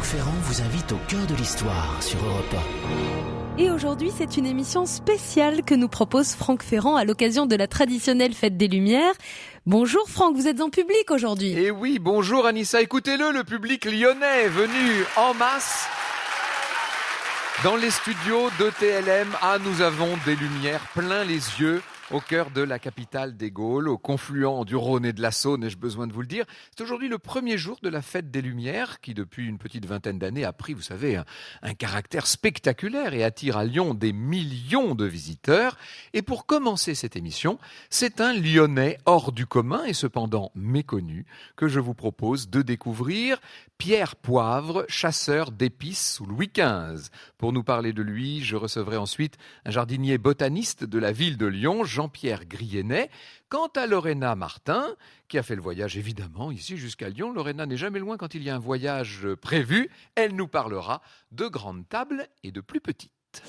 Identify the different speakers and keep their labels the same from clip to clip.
Speaker 1: Franck Ferrand vous invite au cœur de l'histoire sur Europe 1.
Speaker 2: Et aujourd'hui, c'est une émission spéciale que nous propose Franck Ferrand à l'occasion de la traditionnelle Fête des Lumières. Bonjour Franck, vous êtes en public aujourd'hui.
Speaker 3: Et oui, bonjour Anissa, écoutez-le, le public lyonnais venu en masse dans les studios de TLM. Ah, nous avons des lumières plein les yeux au cœur de la capitale des Gaules, au confluent du Rhône et de la Saône, ai-je besoin de vous le dire. C'est aujourd'hui le premier jour de la Fête des Lumières qui, depuis une petite vingtaine d'années, a pris, vous savez, un caractère spectaculaire et attire à Lyon des millions de visiteurs. Et pour commencer cette émission, c'est un Lyonnais hors du commun et cependant méconnu que je vous propose de découvrir. Pierre Poivre, chasseur d'épices sous Louis XV. Pour nous parler de lui, je recevrai ensuite un jardinier botaniste de la ville de Lyon, Jean-Pierre Griennet. Quant à Lorena Martin, qui a fait le voyage évidemment ici jusqu'à Lyon, Lorena n'est jamais loin quand il y a un voyage prévu. Elle nous parlera de grandes tables et de plus petites.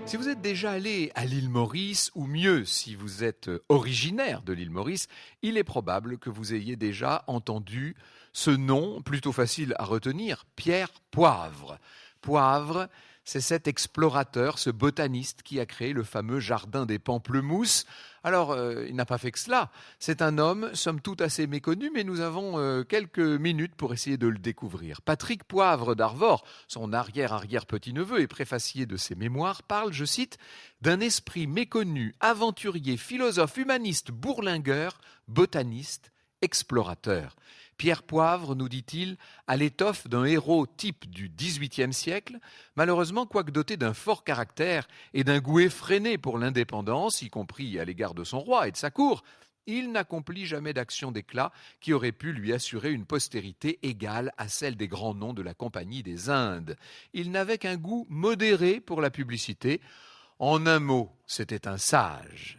Speaker 3: Si vous êtes déjà allé à l'île Maurice, ou mieux, si vous êtes originaire de l'île Maurice, il est probable que vous ayez déjà entendu ce nom plutôt facile à retenir, Pierre Poivre. Poivre, c'est cet explorateur, ce botaniste qui a créé le fameux jardin des pamplemousses. Alors, il n'a pas fait que cela. C'est un homme, somme toute assez méconnu, mais nous avons quelques minutes pour essayer de le découvrir. Patrick Poivre d'Arvor, son arrière-petit-neveu et préfacier de ses mémoires, parle, je cite, d'un esprit méconnu, aventurier, philosophe, humaniste, bourlingueur, botaniste, explorateur. Pierre Poivre, nous dit-il, a l'étoffe d'un héros type du XVIIIe siècle, malheureusement, quoique doté d'un fort caractère et d'un goût effréné pour l'indépendance, y compris à l'égard de son roi et de sa cour, il n'accomplit jamais d'action d'éclat qui aurait pu lui assurer une postérité égale à celle des grands noms de la Compagnie des Indes. Il n'avait qu'un goût modéré pour la publicité. En un mot, c'était un sage.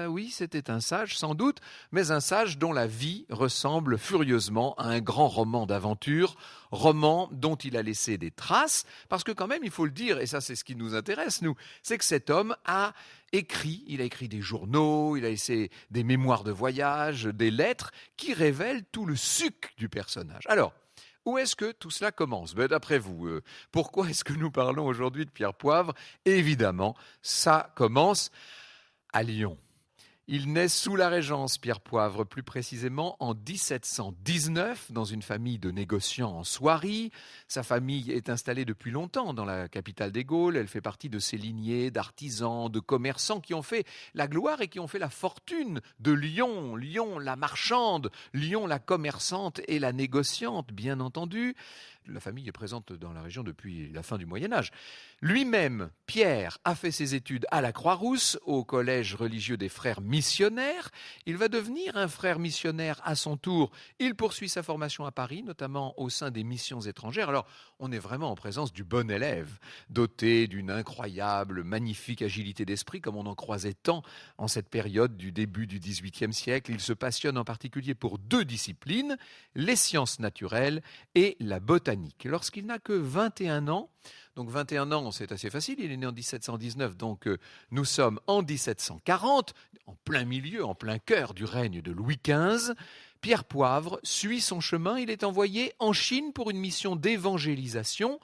Speaker 3: Oui, c'était un sage sans doute, mais un sage dont la vie ressemble furieusement à un grand roman d'aventure, roman dont il a laissé des traces, parce que quand même, il faut le dire, et ça c'est ce qui nous intéresse, nous, c'est que cet homme a écrit des journaux, il a laissé des mémoires de voyage, des lettres qui révèlent tout le suc du personnage. Alors, où est-ce que tout cela commence ? D'après vous, pourquoi est-ce que nous parlons aujourd'hui de Pierre Poivre ? Évidemment, ça commence à Lyon. Il naît sous la Régence, Pierre Poivre, plus précisément en 1719, dans une famille de négociants en soieries. Sa famille est installée depuis longtemps dans la capitale des Gaules. Elle fait partie de ces lignées d'artisans, de commerçants qui ont fait la gloire et qui ont fait la fortune de Lyon. Lyon la marchande, Lyon la commerçante et la négociante, bien entendu. La famille est présente dans la région depuis la fin du Moyen-Âge. Lui-même, Pierre, a fait ses études à la Croix-Rousse, au collège religieux des frères missionnaires. Il va devenir un frère missionnaire à son tour. Il poursuit sa formation à Paris, notamment au sein des missions étrangères. Alors, on est vraiment en présence du bon élève, doté d'une incroyable, magnifique agilité d'esprit, comme on en croisait tant en cette période du début du XVIIIe siècle. Il se passionne en particulier pour deux disciplines, les sciences naturelles et la botanique. Lorsqu'il n'a que 21 ans, donc 21 ans c'est assez facile, il est né en 1719, donc nous sommes en 1740, en plein milieu, en plein cœur du règne de Louis XV, Pierre Poivre suit son chemin, il est envoyé en Chine pour une mission d'évangélisation.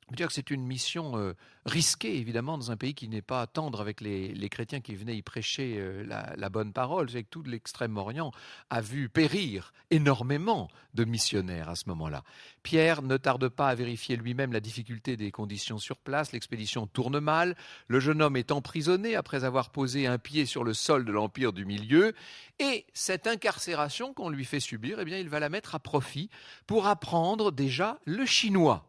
Speaker 3: Je veux dire que c'est une mission risquée, évidemment, dans un pays qui n'est pas tendre avec les chrétiens qui venaient y prêcher la bonne parole. C'est que tout l'Extrême-Orient a vu périr énormément de missionnaires à ce moment-là. Pierre ne tarde pas à vérifier lui-même la difficulté des conditions sur place. L'expédition tourne mal. Le jeune homme est emprisonné après avoir posé un pied sur le sol de l'Empire du Milieu. Et cette incarcération qu'on lui fait subir, eh bien, il va la mettre à profit pour apprendre déjà le chinois.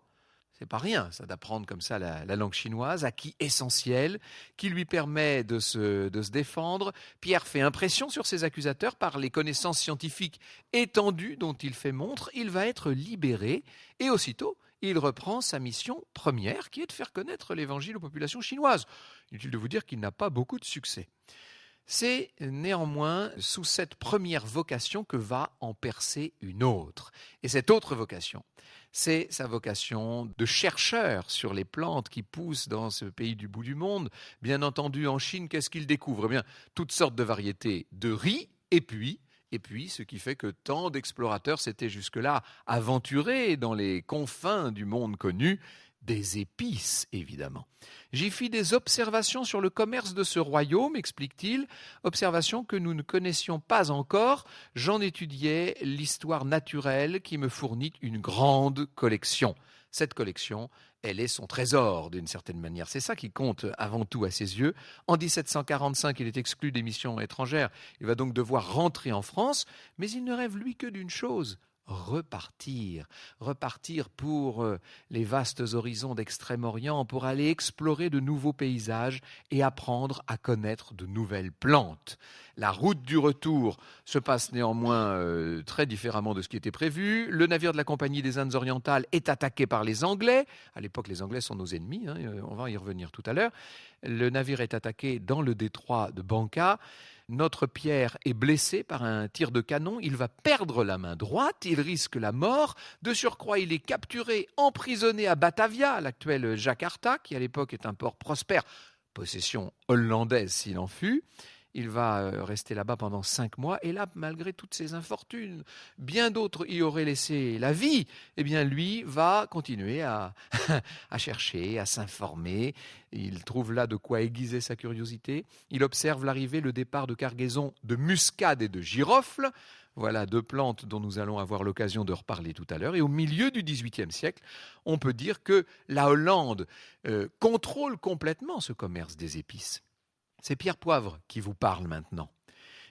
Speaker 3: C'est pas rien, ça, d'apprendre comme ça la langue chinoise, acquis essentiel, qui lui permet de se défendre. Pierre fait impression sur ses accusateurs par les connaissances scientifiques étendues dont il fait montre. Il va être libéré et aussitôt, il reprend sa mission première, qui est de faire connaître l'évangile aux populations chinoises. Inutile de vous dire qu'il n'a pas beaucoup de succès. C'est néanmoins sous cette première vocation que va en percer une autre. Et cette autre vocation, c'est sa vocation de chercheur sur les plantes qui poussent dans ce pays du bout du monde. Bien entendu, en Chine, qu'est-ce qu'il découvre ? Eh bien, toutes sortes de variétés de riz, et puis Et puis, ce qui fait que tant d'explorateurs s'étaient jusque-là aventurés dans les confins du monde connu, des épices, évidemment. J'y fis des observations sur le commerce de ce royaume, explique-t-il, observations que nous ne connaissions pas encore. J'en étudiais l'histoire naturelle qui me fournit une grande collection. Cette collection, elle est son trésor, d'une certaine manière. C'est ça qui compte avant tout à ses yeux. En 1745, il est exclu des missions étrangères. Il va donc devoir rentrer en France, mais il ne rêve, lui, que d'une chose: repartir pour les vastes horizons d'Extrême-Orient, pour aller explorer de nouveaux paysages et apprendre à connaître de nouvelles plantes. La route du retour se passe néanmoins très différemment de ce qui était prévu. Le navire de la Compagnie des Indes orientales est attaqué par les Anglais. À l'époque, les Anglais sont nos ennemis, on va y revenir tout à l'heure. Le navire est attaqué dans le détroit de Banca. Notre Pierre est blessé par un tir de canon, il va perdre la main droite, il risque la mort. De surcroît, il est capturé, emprisonné à Batavia, l'actuelle Jakarta, qui à l'époque est un port prospère, possession hollandaise s'il en fut. Il va rester là-bas pendant 5 mois, et là, malgré toutes ces infortunes, bien d'autres y auraient laissé la vie. Eh bien, lui va continuer à chercher, à s'informer. Il trouve là de quoi aiguiser sa curiosité. Il observe l'arrivée, le départ de cargaisons de muscade et de girofle. Voilà 2 plantes dont nous allons avoir l'occasion de reparler tout à l'heure. Et au milieu du XVIIIe siècle, on peut dire que la Hollande contrôle complètement ce commerce des épices. C'est Pierre Poivre qui vous parle maintenant.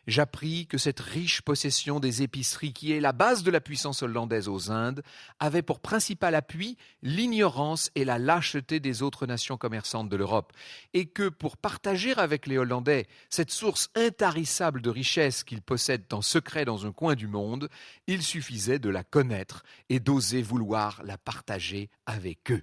Speaker 3: J'appris que cette riche possession des épiceries, qui est la base de la puissance hollandaise aux Indes, avait pour principal appui l'ignorance et la lâcheté des autres nations commerçantes de l'Europe, et que pour partager avec les Hollandais cette source intarissable de richesse qu'ils possèdent en secret dans un coin du monde, il suffisait de la connaître et d'oser vouloir la partager avec eux.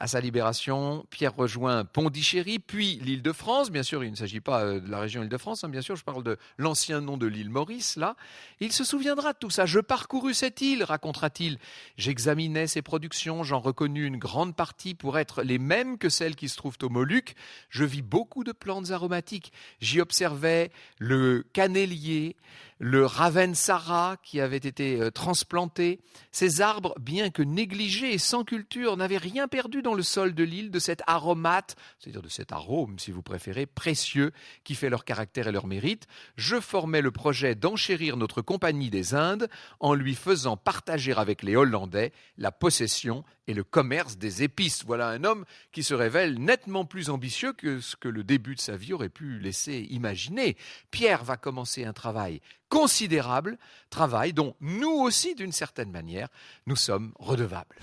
Speaker 3: À sa libération, Pierre rejoint Pondichéry, puis l'Île-de-France. Bien sûr, il ne s'agit pas de la région Île-de-France, bien sûr, je parle de l'ancien nom de l'île Maurice, là. Il se souviendra de tout ça. « Je parcourus cette île », racontera-t-il. « J'examinais ses productions, j'en reconnus une grande partie pour être les mêmes que celles qui se trouvent aux Moluques. Je vis beaucoup de plantes aromatiques. J'y observais le canélier, le ravensara qui avait été transplanté. Ces arbres, bien que négligés et sans culture, n'avaient rien perdu dans le sol de l'île de cet aromate, c'est-à-dire de cet arôme, si vous préférez, précieux, qui fait leur caractère et leur mérite. Je formais le projet d'enchérir notre Compagnie des Indes en lui faisant partager avec les Hollandais la possession et le commerce des épices. » Voilà un homme qui se révèle nettement plus ambitieux que ce que le début de sa vie aurait pu laisser imaginer. Pierre va commencer un travail considérable, travail dont nous aussi, d'une certaine manière, nous sommes redevables.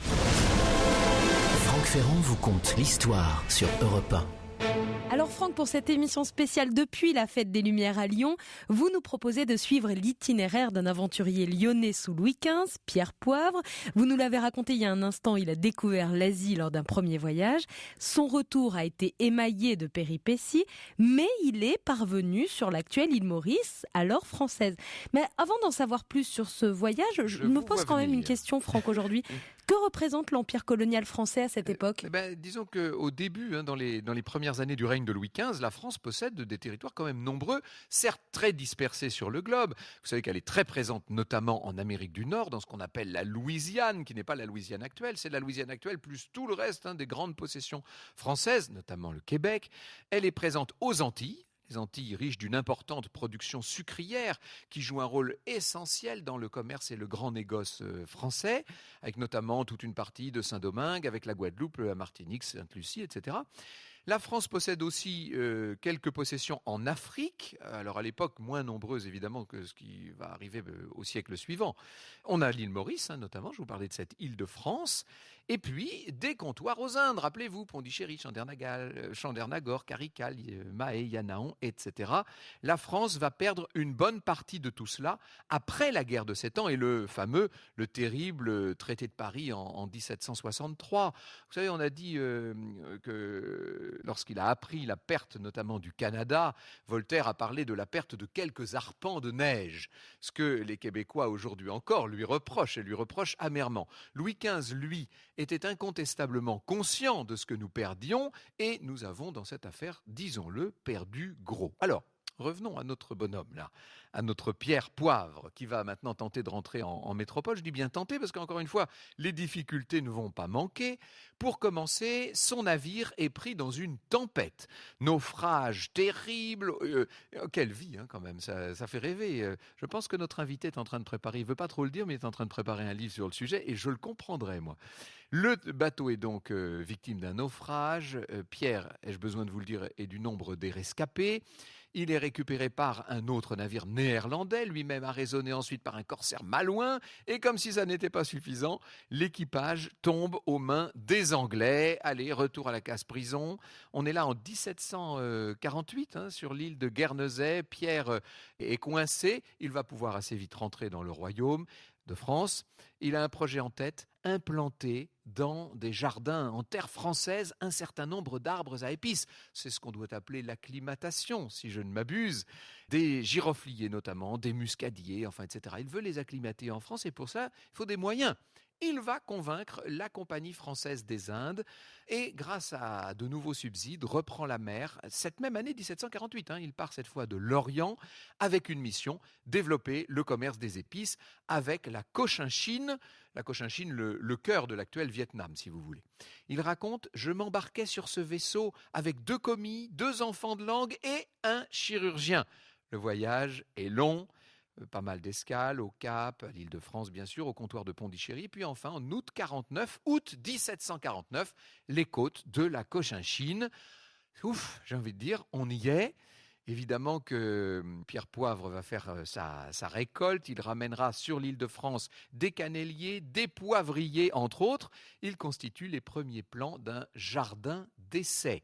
Speaker 1: Franck Ferrand vous conte l'histoire sur Europe 1.
Speaker 2: Alors Franck, pour cette émission spéciale depuis la Fête des Lumières à Lyon, vous nous proposez de suivre l'itinéraire d'un aventurier lyonnais sous Louis XV, Pierre Poivre. Vous nous l'avez raconté il y a un instant, il a découvert l'Asie lors d'un premier voyage. Son retour a été émaillé de péripéties, mais il est parvenu sur l'actuelle île Maurice, alors française. Mais avant d'en savoir plus sur ce voyage, je me pose quand même une question, Franck, aujourd'hui. Que représente l'empire colonial français à cette époque ?
Speaker 3: Disons qu'au début, dans les premières années du règne de Louis XV, la France possède des territoires quand même nombreux, certes très dispersés sur le globe. Vous savez qu'elle est très présente notamment en Amérique du Nord, dans ce qu'on appelle la Louisiane, qui n'est pas la Louisiane actuelle, c'est la Louisiane actuelle plus tout le reste des grandes possessions françaises, notamment le Québec. Elle est présente aux Antilles. Les Antilles riches d'une importante production sucrière qui joue un rôle essentiel dans le commerce et le grand négoce français, avec notamment toute une partie de Saint-Domingue, avec la Guadeloupe, la Martinique, Sainte-Lucie, etc. La France possède aussi quelques possessions en Afrique, alors à l'époque moins nombreuses évidemment que ce qui va arriver au siècle suivant. On a l'île Maurice, notamment, je vous parlais de cette île de France, et puis des comptoirs aux Indes, rappelez-vous, Pondichéry, Chandernagor, Carical, Mahé, Yanaon, etc. La France va perdre une bonne partie de tout cela après la guerre de 7 ans et le terrible traité de Paris en 1763. Vous savez, on a dit que lorsqu'il a appris la perte notamment du Canada, Voltaire a parlé de la perte de quelques arpents de neige, ce que les Québécois aujourd'hui encore lui reprochent et lui reprochent amèrement. Louis XV, lui, était incontestablement conscient de ce que nous perdions et nous avons dans cette affaire, disons-le, perdu gros. Alors, revenons à notre bonhomme là, à notre Pierre Poivre, qui va maintenant tenter de rentrer en métropole. Je dis bien tenter parce qu'encore une fois, les difficultés ne vont pas manquer. Pour commencer, son navire est pris dans une tempête. Naufrage terrible. Quelle vie quand même, ça fait rêver. Je pense que notre invité est en train de préparer, il ne veut pas trop le dire, mais il est en train de préparer un livre sur le sujet et je le comprendrai moi. Le bateau est donc victime d'un naufrage. Pierre, ai-je besoin de vous le dire, est du nombre des rescapés. Il est récupéré par un autre navire néerlandais, lui-même arraisonné ensuite par un corsaire malouin. Et comme si ça n'était pas suffisant, l'équipage tombe aux mains des Anglais. Allez, retour à la casse-prison. On est là en 1748 sur l'île de Guernesey. Pierre est coincé. Il va pouvoir assez vite rentrer dans le royaume de France. Il a un projet en tête, implanter dans des jardins en terre française un certain nombre d'arbres à épices. C'est ce qu'on doit appeler l'acclimatation, si je ne m'abuse. Des girofliers notamment, des muscadiers, etc. Il veut les acclimater en France et pour ça, il faut des moyens. Il va convaincre la Compagnie française des Indes et grâce à de nouveaux subsides, reprend la mer. Cette même année 1748, il part cette fois de l'Orient avec une mission, développer le commerce des épices avec la Cochinchine. La Cochinchine, le cœur de l'actuel Vietnam, si vous voulez. Il raconte « Je m'embarquais sur ce vaisseau avec 2 commis, 2 enfants de langue et un chirurgien. Le voyage est long. Pas mal d'escales au Cap, à l'Île-de-France bien sûr, au comptoir de Pondichéry. Puis enfin, en août 1749, les côtes de la Cochinchine. Ouf, j'ai envie de dire, on y est. Évidemment que Pierre Poivre va faire sa récolte. Il ramènera sur l'Île-de-France des canneliers, des poivriers, entre autres. Il constitue les premiers plans d'un jardin d'essai.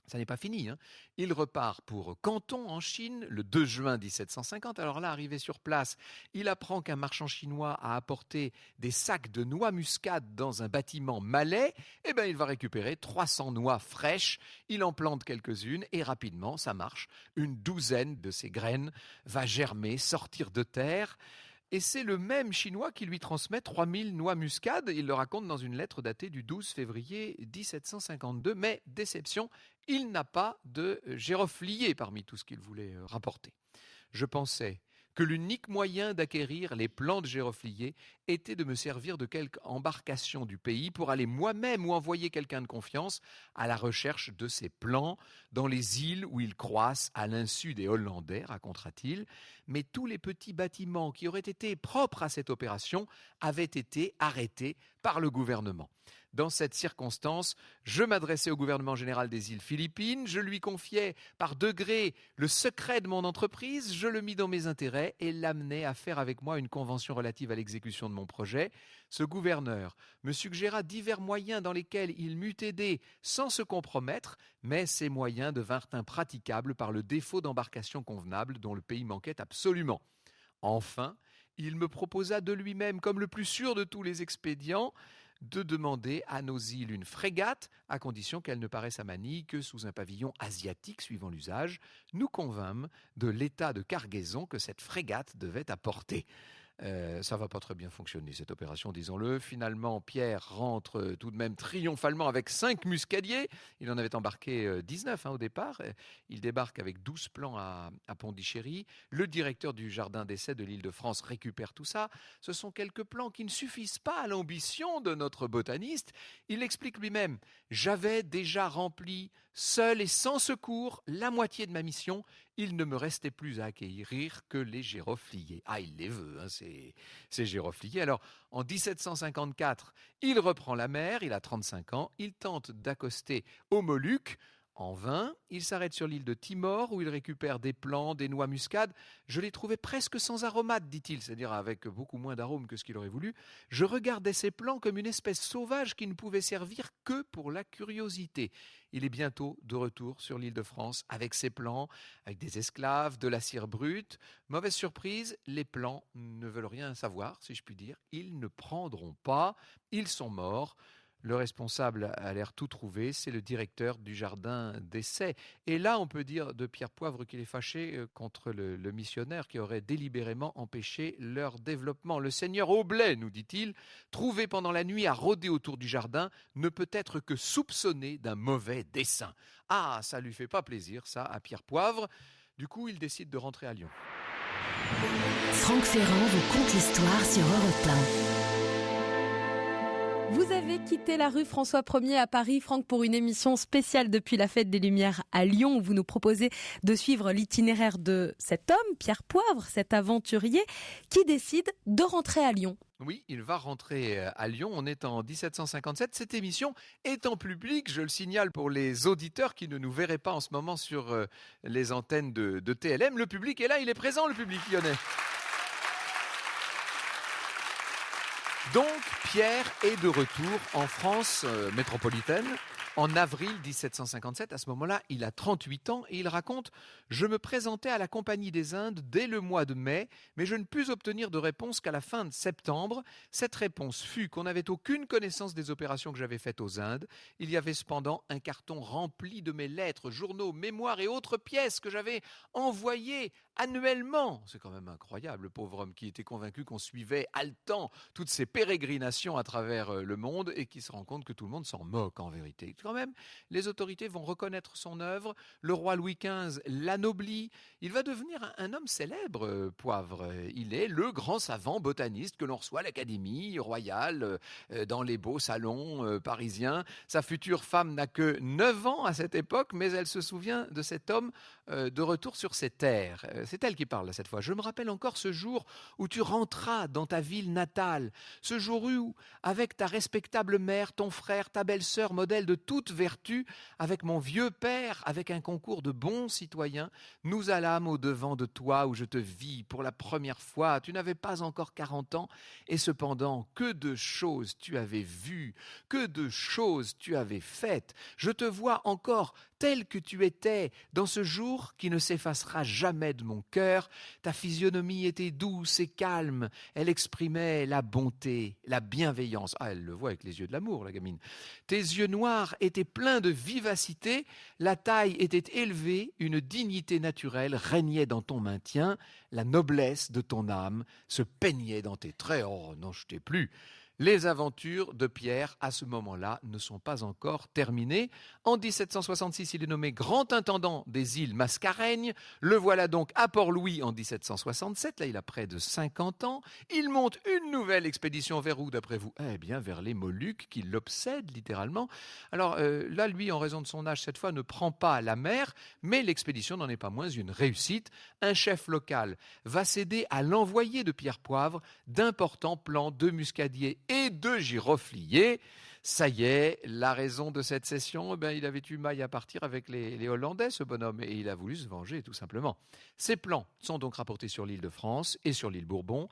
Speaker 3: Ça n'est pas fini. Il repart pour Canton, en Chine, le 2 juin 1750. Alors là, arrivé sur place, il apprend qu'un marchand chinois a apporté des sacs de noix muscade dans un bâtiment malais. Eh bien, il va récupérer 300 noix fraîches. Il en plante quelques-unes et rapidement, ça marche. Une douzaine de ces graines va germer, sortir de terre. Et c'est le même Chinois qui lui transmet 3000 noix muscade. Il le raconte dans une lettre datée du 12 février 1752. Mais déception, il n'a pas de giroflier parmi tout ce qu'il voulait rapporter. Je pensais que l'unique moyen d'acquérir les plants de giroflier était de me servir de quelque embarcation du pays pour aller moi-même ou envoyer quelqu'un de confiance à la recherche de ces plants dans les îles où ils croissent à l'insu des Hollandais, racontera-t-il. Mais tous les petits bâtiments qui auraient été propres à cette opération avaient été arrêtés par le gouvernement. Dans cette circonstance, je m'adressais au gouvernement général des îles Philippines, je lui confiais par degrés le secret de mon entreprise, je le mis dans mes intérêts et l'amenai à faire avec moi une convention relative à l'exécution de mon projet. Ce gouverneur me suggéra divers moyens dans lesquels il m'eût aidé sans se compromettre, mais ces moyens devinrent impraticables par le défaut d'embarcation convenable dont le pays manquait absolument. Enfin, il me proposa de lui-même, comme le plus sûr de tous les expédients, de demander à nos îles une frégate, à condition qu'elle ne paraisse à Manille que sous un pavillon asiatique suivant l'usage. Nous convînmes de l'état de cargaison que cette frégate devait apporter. Ça va pas très bien fonctionner cette opération, disons-le. Finalement, Pierre rentre tout de même triomphalement avec 5 muscadiers. Il en avait embarqué 19 au départ. Il débarque avec 12 plants à Pondichéry. Le directeur du jardin d'essai de l'Île-de-France récupère tout ça. Ce sont quelques plants qui ne suffisent pas à l'ambition de notre botaniste. Il explique lui-même « J'avais déjà rempli, seul et sans secours, la moitié de ma mission. Il ne me restait plus à acquérir que les girofliers. » Ah, il les veut, ces girofliers. Alors, en 1754, il reprend la mer, il a 35 ans, il tente d'accoster aux Moluques. En vain, il s'arrête sur l'île de Timor où il récupère des plants, des noix muscade. Je les trouvais presque sans aromates, dit-il, c'est-à-dire avec beaucoup moins d'arômes que ce qu'il aurait voulu. Je regardais ces plants comme une espèce sauvage qui ne pouvait servir que pour la curiosité. Il est bientôt de retour sur l'île de France avec ses plants, avec des esclaves, de la cire brute. Mauvaise surprise, les plants ne veulent rien savoir, si je puis dire. Ils ne prendront pas, ils sont morts. Le responsable a l'air tout trouvé, c'est le directeur du jardin d'essai. Et là, on peut dire de Pierre Poivre qu'il est fâché contre le missionnaire qui aurait délibérément empêché leur développement. Le seigneur Aublet, nous dit-il, trouvé pendant la nuit à rôder autour du jardin, ne peut être que soupçonné d'un mauvais dessein. Ah, ça lui fait pas plaisir, ça, à Pierre Poivre. Du coup, il décide de rentrer à Lyon.
Speaker 1: Franck Ferrand vous conte l'histoire sur Europe 1.
Speaker 2: Vous avez quitté la rue François 1er à Paris, Franck, pour une émission spéciale depuis la Fête des Lumières à Lyon, où vous nous proposez de suivre l'itinéraire de cet homme, Pierre Poivre, cet aventurier, qui décide de rentrer à Lyon.
Speaker 3: Oui, il va rentrer à Lyon. On est en 1757. Cette émission est en public, je le signale pour les auditeurs qui ne nous verraient pas en ce moment sur les antennes de TLM. Le public est là, il est présent, le public lyonnais. Donc, Pierre est de retour en France métropolitaine en avril 1757. À ce moment-là, il a 38 ans et il raconte « Je me présentais à la Compagnie des Indes dès le mois de mai, mais je ne pus obtenir de réponse qu'à la fin de septembre. Cette réponse fut qu'on n'avait aucune connaissance des opérations que j'avais faites aux Indes. Il y avait cependant un carton rempli de mes lettres, journaux, mémoires et autres pièces que j'avais envoyées annuellement. » C'est quand même incroyable, le pauvre homme qui était convaincu qu'on suivait haletant toutes ces pérégrinations à travers le monde et qui se rend compte que tout le monde s'en moque en vérité. Quand même, les autorités vont reconnaître son œuvre. Le roi Louis XV l'anoblit. Il va devenir un homme célèbre, Poivre. Il est le grand savant botaniste que l'on reçoit à l'Académie royale, dans les beaux salons parisiens. Sa future femme n'a que 9 ans à cette époque, mais elle se souvient de cet homme de retour sur ses terres. C'est elle qui parle cette fois. « Je me rappelle encore ce jour où tu rentras dans ta ville natale, ce jour où, avec ta respectable mère, ton frère, ta belle-sœur, modèle de toute vertu, avec mon vieux père, avec un concours de bons citoyens, nous allâmes au-devant de toi où je te vis pour la première fois. Tu n'avais pas encore 40 ans et cependant, que de choses tu avais vues, que de choses tu avais faites. Je te vois encore tel que tu étais dans ce jour qui ne s'effacera jamais de mon cœur. Ta physionomie était douce et calme. Elle exprimait la bonté, la bienveillance. Ah, elle le voit avec les yeux de l'amour, la gamine. Tes yeux noirs étaient pleins de vivacité. La taille était élevée. Une dignité naturelle régnait dans ton maintien. La noblesse de ton âme se peignait dans tes traits. Oh, n'en jetez plus. Les aventures de Pierre, à ce moment-là, ne sont pas encore terminées. En 1766, il est nommé grand intendant des îles Mascareignes. Le voilà donc à Port-Louis en 1767. Là, il a près de 50 ans. Il monte une nouvelle expédition vers où, d'après vous ? Eh bien, vers les Moluques, qui l'obsèdent littéralement. Alors là, lui, en raison de son âge, cette fois, ne prend pas la mer, mais l'expédition n'en est pas moins une réussite. Un chef local va céder à l'envoyé de Pierre Poivre d'importants plants de muscadier et de girofliers. Ça y est, la raison de cette cession, il avait eu maille à partir avec les Hollandais, ce bonhomme, et il a voulu se venger, tout simplement. Ces plans sont donc rapportés sur l'île de France et sur l'île Bourbon,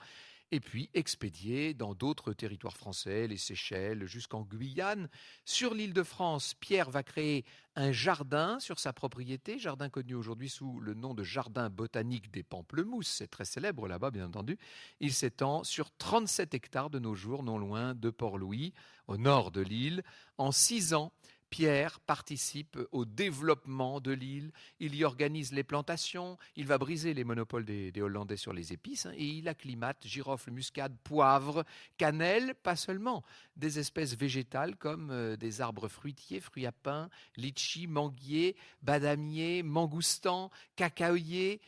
Speaker 3: et puis expédiés dans d'autres territoires français, les Seychelles, jusqu'en Guyane. Sur l'île de France, Pierre va créer un jardin sur sa propriété, jardin connu aujourd'hui sous le nom de Jardin botanique des Pamplemousses. C'est très célèbre là-bas, bien entendu. Il s'étend sur 37 hectares de nos jours, non loin de Port-Louis, au nord de l'île. En 6 ans, Pierre participe au développement de l'île, il y organise les plantations, il va briser les monopoles des Hollandais sur les épices, et il acclimate girofle, muscade, poivre, cannelle, pas seulement, des espèces végétales comme des arbres fruitiers, fruits à pain, litchi, manguier, badamier, mangoustan, cacaoyer,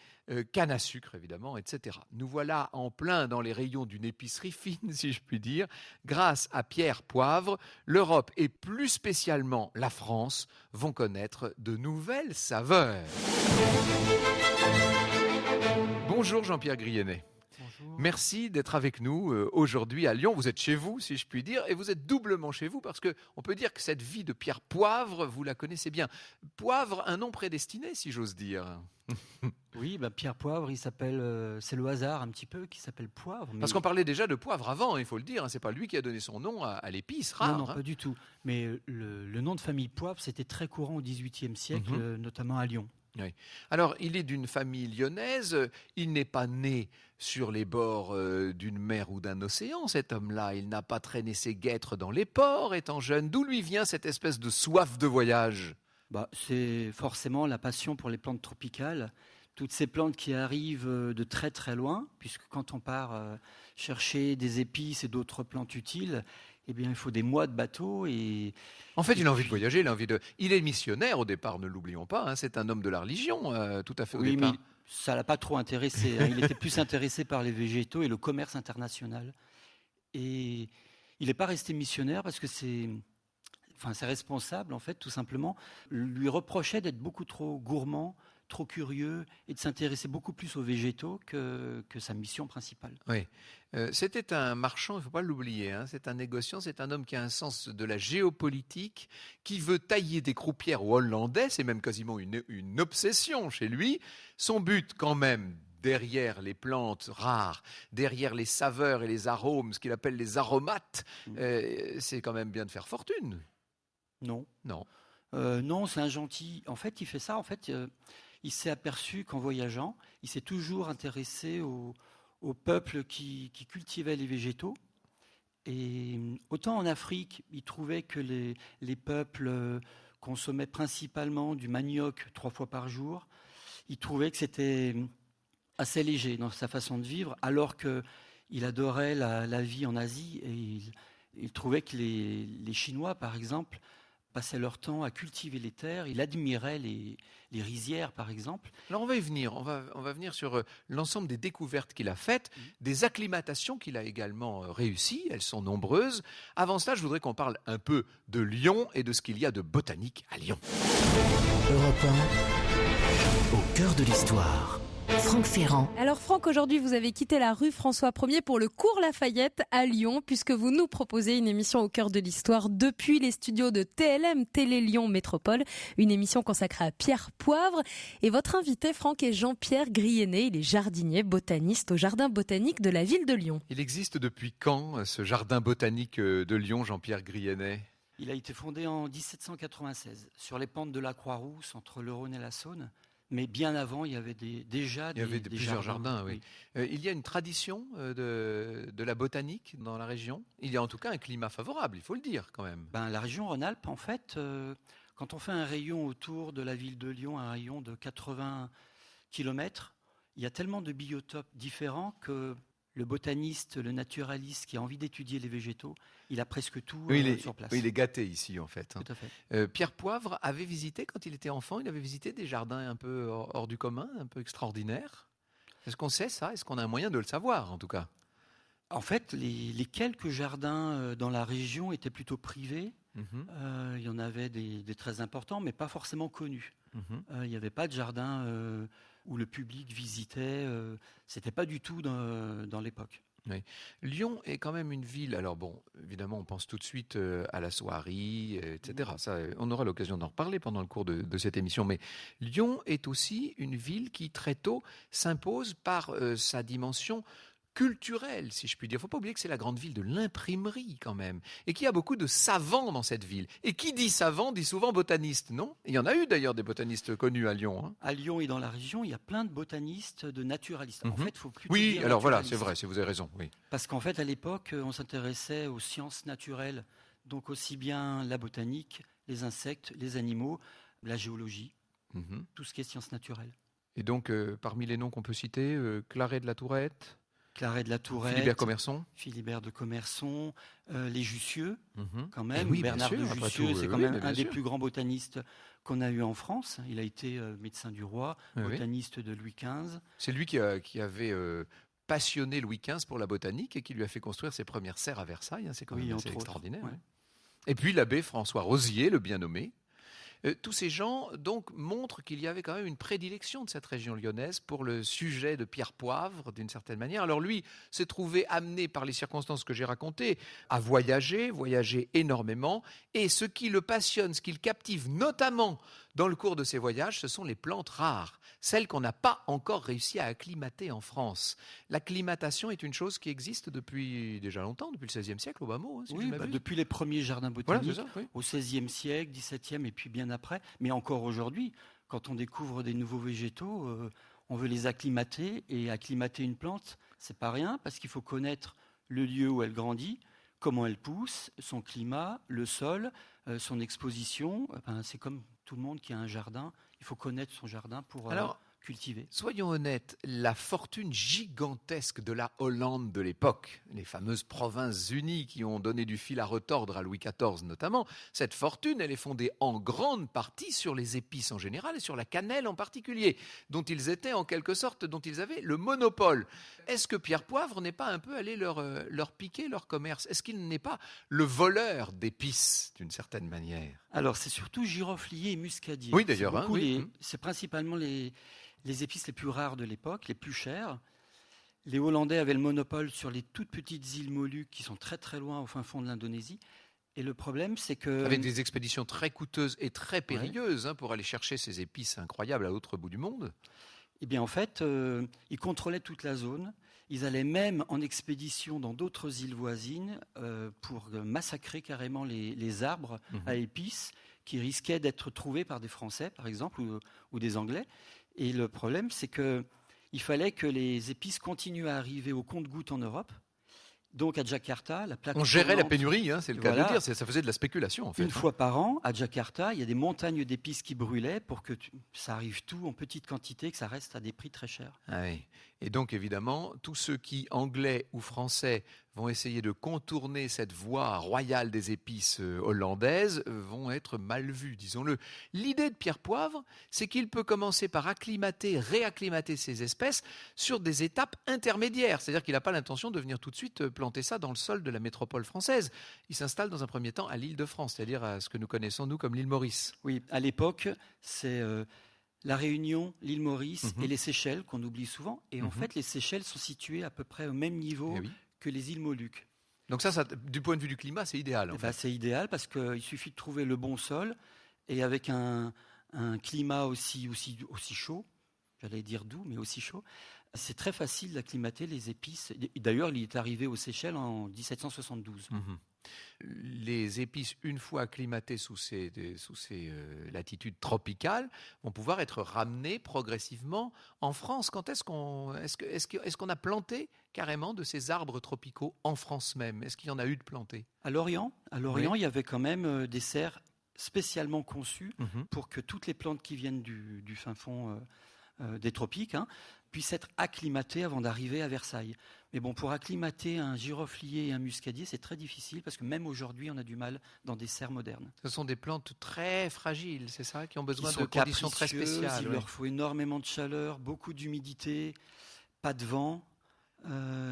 Speaker 3: canne à sucre évidemment, etc. Nous voilà en plein dans les rayons d'une épicerie fine, si je puis dire. Grâce à Pierre Poivre, l'Europe et plus spécialement la France vont connaître de nouvelles saveurs. Bonjour Jean-Pierre Grillonnet.
Speaker 4: Bonjour.
Speaker 3: Merci d'être avec nous aujourd'hui à Lyon. Vous êtes chez vous, si je puis dire, et vous êtes doublement chez vous parce qu'on peut dire que cette vie de Pierre Poivre, vous la connaissez bien. Poivre, un nom prédestiné, si j'ose dire.
Speaker 4: Oui, Pierre Poivre, il s'appelle, c'est le hasard un petit peu qui s'appelle Poivre. Mais...
Speaker 3: Parce qu'on parlait déjà de poivre avant, il faut le dire. C'est pas lui qui a donné son nom à l'épice rare.
Speaker 4: Non, pas du tout. Mais le nom de famille Poivre, c'était très courant au XVIIIe siècle, notamment à Lyon.
Speaker 3: Oui. Alors, il est d'une famille lyonnaise. Il n'est pas né sur les bords d'une mer ou d'un océan, cet homme-là. Il n'a pas traîné ses guêtres dans les ports étant jeune. D'où lui vient cette espèce de soif de voyage ?
Speaker 4: C'est forcément la passion pour les plantes tropicales. Toutes ces plantes qui arrivent de très très loin, puisque quand on part chercher des épices et d'autres plantes utiles, eh bien, il faut des mois de bateau et
Speaker 3: En fait, il a envie de voyager, il est missionnaire au départ, ne l'oublions pas, hein, c'est un homme de la religion, tout à fait au
Speaker 4: oui,
Speaker 3: départ.
Speaker 4: mais ça l'a pas trop intéressé, hein. Il était plus intéressé par les végétaux et le commerce international. Et il n'est pas resté missionnaire parce que ses responsables, en fait, tout simplement, lui reprochaient d'être beaucoup trop gourmand, trop curieux et de s'intéresser beaucoup plus aux végétaux que sa mission principale.
Speaker 3: Oui. C'était un marchand, il ne faut pas l'oublier, hein, c'est un négociant, c'est un homme qui a un sens de la géopolitique, qui veut tailler des croupières aux Hollandais, c'est même quasiment une obsession chez lui. Son but quand même, derrière les plantes rares, derrière les saveurs et les arômes, ce qu'il appelle les aromates, c'est quand même bien de faire fortune.
Speaker 4: Non.
Speaker 3: Non.
Speaker 4: Non, c'est un gentil. En fait, il fait ça. En fait, il s'est aperçu qu'en voyageant, il s'est toujours intéressé au peuple qui cultivait les végétaux. Et autant en Afrique, il trouvait que les peuples consommaient principalement du manioc 3 fois par jour. Il trouvait que c'était assez léger dans sa façon de vivre, alors qu'il adorait la vie en Asie. Et il trouvait que les Chinois, par exemple, passaient leur temps à cultiver les terres. Il admirait les rizières, par exemple.
Speaker 3: Alors on va y venir, on va venir sur l'ensemble des découvertes qu'il a faites, des acclimatations qu'il a également réussies, elles sont nombreuses. Avant cela, je voudrais qu'on parle un peu de Lyon et de ce qu'il y a de botanique à Lyon.
Speaker 1: Europe 1, au cœur de l'histoire.
Speaker 2: Franck Ferrand. Alors Franck, aujourd'hui vous avez quitté la rue François 1er pour le cours Lafayette à Lyon, puisque vous nous proposez une émission au cœur de l'histoire depuis les studios de TLM Télé Lyon Métropole, une émission consacrée à Pierre Poivre. Et votre invité Franck est Jean-Pierre Grienet, il est jardinier botaniste au jardin botanique de la ville de Lyon.
Speaker 3: Il existe depuis quand ce jardin botanique de Lyon, Jean-Pierre Grienet ?
Speaker 4: Il a été fondé en 1796 sur les pentes de la Croix-Rousse entre le Rhône et la Saône. Mais bien avant, il y avait déjà
Speaker 3: plusieurs jardins. Oui. Il y a une tradition de la botanique dans la région. Il y a en tout cas un climat favorable, il faut le dire quand même.
Speaker 4: La région Rhône-Alpes, en fait, quand on fait un rayon autour de la ville de Lyon, un rayon de 80 km, il y a tellement de biotopes différents que le botaniste, le naturaliste qui a envie d'étudier les végétaux, il a presque tout sur place.
Speaker 3: Oui, il est gâté ici en fait.
Speaker 4: Tout à fait.
Speaker 3: Pierre Poivre avait visité, quand il était enfant, il avait visité des jardins un peu hors du commun, un peu extraordinaires. Est-ce qu'on sait ça ? Est-ce qu'on a un moyen de le savoir en tout cas ?
Speaker 4: En fait, les quelques jardins dans la région étaient plutôt privés. Il y en avait des très importants, mais pas forcément connus. Il n'y avait pas de jardin où le public visitait. C'était pas du tout dans l'époque.
Speaker 3: Oui. Lyon est quand même une ville. Alors bon, évidemment, on pense tout de suite à la soierie, etc. Ça, on aura l'occasion d'en reparler pendant le cours de cette émission. Mais Lyon est aussi une ville qui très tôt s'impose par sa dimension culturelle, si je puis dire. Il ne faut pas oublier que c'est la grande ville de l'imprimerie quand même, et qu'il y a beaucoup de savants dans cette ville. Et qui dit savant dit souvent botaniste, non ? Il y en a eu d'ailleurs des botanistes connus à Lyon. Hein.
Speaker 4: À Lyon et dans la région, il y a plein de botanistes, de naturalistes. En fait, il faut plus
Speaker 3: oui,
Speaker 4: dire
Speaker 3: alors voilà,
Speaker 4: naturaliste.
Speaker 3: c'est vrai, si vous avez raison. Oui.
Speaker 4: Parce qu'en fait, à l'époque, on s'intéressait aux sciences naturelles, donc aussi bien la botanique, les insectes, les animaux, la géologie, tout ce qui est sciences naturelles.
Speaker 3: Et donc, parmi les noms qu'on peut citer, Claret de la Tourette,
Speaker 4: Claret de la Tourette,
Speaker 3: Philibert
Speaker 4: de Commerson, les Jussieu, quand même.
Speaker 3: Oui,
Speaker 4: Bernard
Speaker 3: sûr,
Speaker 4: de Jussieu, c'est quand même un des plus grands botanistes qu'on a eu en France. Il a été médecin du roi, botaniste de Louis XV.
Speaker 3: C'est lui qui avait passionné Louis XV pour la botanique et qui lui a fait construire ses premières serres à Versailles. Hein, c'est quand même assez extraordinaire.
Speaker 4: Ouais.
Speaker 3: Et puis l'abbé François Rosier, le bien nommé. Tous ces gens donc montrent qu'il y avait quand même une prédilection de cette région lyonnaise pour le sujet de Pierre Poivre d'une certaine manière. Alors lui s'est trouvé amené par les circonstances que j'ai racontées à voyager énormément, et ce qui le passionne, ce qui le captive notamment dans le cours de ses voyages, ce sont les plantes rares, celles qu'on n'a pas encore réussi à acclimater en France. L'acclimatation est une chose qui existe depuis déjà longtemps, depuis le XVIe siècle au bas mot. Hein, si
Speaker 4: depuis les premiers jardins botaniques,
Speaker 3: voilà,
Speaker 4: au XVIe siècle, XVIIe et puis bien après. Mais encore aujourd'hui, quand on découvre des nouveaux végétaux, on veut les acclimater. Et acclimater une plante, c'est pas rien, parce qu'il faut connaître le lieu où elle grandit, comment elle pousse, son climat, le sol, son exposition. C'est comme tout le monde qui a un jardin. Il faut connaître son jardin pour cultivées.
Speaker 3: Soyons honnêtes, la fortune gigantesque de la Hollande de l'époque, les fameuses provinces unies qui ont donné du fil à retordre à Louis XIV notamment, cette fortune, elle est fondée en grande partie sur les épices en général et sur la cannelle en particulier, dont ils étaient en quelque sorte, dont ils avaient le monopole. Est-ce que Pierre Poivre n'est pas un peu allé leur piquer leur commerce? Est-ce qu'il n'est pas le voleur d'épices d'une certaine manière?
Speaker 4: Alors, c'est surtout giroflier et muscadier.
Speaker 3: Oui, d'ailleurs.
Speaker 4: C'est principalement les épices les plus rares de l'époque, les plus chères. Les Hollandais avaient le monopole sur les toutes petites îles Moluques qui sont très très loin au fin fond de l'Indonésie. Et le problème, c'est que...
Speaker 3: Avec des expéditions très coûteuses et très périlleuses pour aller chercher ces épices incroyables à l'autre bout du monde.
Speaker 4: Eh bien, en fait, ils contrôlaient toute la zone. Ils allaient même en expédition dans d'autres îles voisines pour massacrer carrément les arbres à épices qui risquaient d'être trouvés par des Français, par exemple, ou des Anglais. Et le problème, c'est qu'il fallait que les épices continuent à arriver au compte-gouttes en Europe. Donc à Jakarta, la plaque
Speaker 3: on gérait la
Speaker 4: tournante,
Speaker 3: pénurie, c'est le cas de le dire, ça faisait de la spéculation en fait.
Speaker 4: Une fois par an, à Jakarta, il y a des montagnes d'épices qui brûlaient pour que ça arrive tout en petite quantité, que ça reste à des prix très chers.
Speaker 3: Ah oui. Et donc évidemment, tous ceux qui, anglais ou français, vont essayer de contourner cette voie royale des épices hollandaises vont être mal vus, disons-le. L'idée de Pierre Poivre, c'est qu'il peut commencer par réacclimater ces espèces sur des étapes intermédiaires. C'est-à-dire qu'il n'a pas l'intention de venir tout de suite planter ça dans le sol de la métropole française. Il s'installe dans un premier temps à l'île de France, c'est-à-dire à ce que nous connaissons nous comme l'île Maurice.
Speaker 4: Oui, à l'époque, c'est... La Réunion, l'île Maurice et les Seychelles qu'on oublie souvent. Et en fait, les Seychelles sont situées à peu près au même niveau que les îles Moluques.
Speaker 3: Donc ça, du point de vue du climat, c'est idéal.
Speaker 4: C'est idéal parce qu'il suffit de trouver le bon sol et avec un climat aussi chaud, j'allais dire doux, mais aussi chaud, c'est très facile d'acclimater les épices. D'ailleurs, il est arrivé aux Seychelles en 1772.
Speaker 3: Les épices, une fois acclimatées sous ces latitudes tropicales, vont pouvoir être ramenées progressivement en France. Quand est-ce qu'on a planté carrément de ces arbres tropicaux en France même? Est-ce qu'il y en a eu de plantés?
Speaker 4: À Lorient, il y avait quand même des serres spécialement conçues pour que toutes les plantes qui viennent du fin fond des tropiques puissent être acclimatées avant d'arriver à Versailles. Mais bon, pour acclimater un giroflier et un muscadier, c'est très difficile parce que même aujourd'hui, on a du mal dans des serres modernes.
Speaker 3: Ce sont des plantes très fragiles, c'est ça, qui ont besoin de conditions très spéciales.
Speaker 4: Il leur faut énormément de chaleur, beaucoup d'humidité, pas de vent.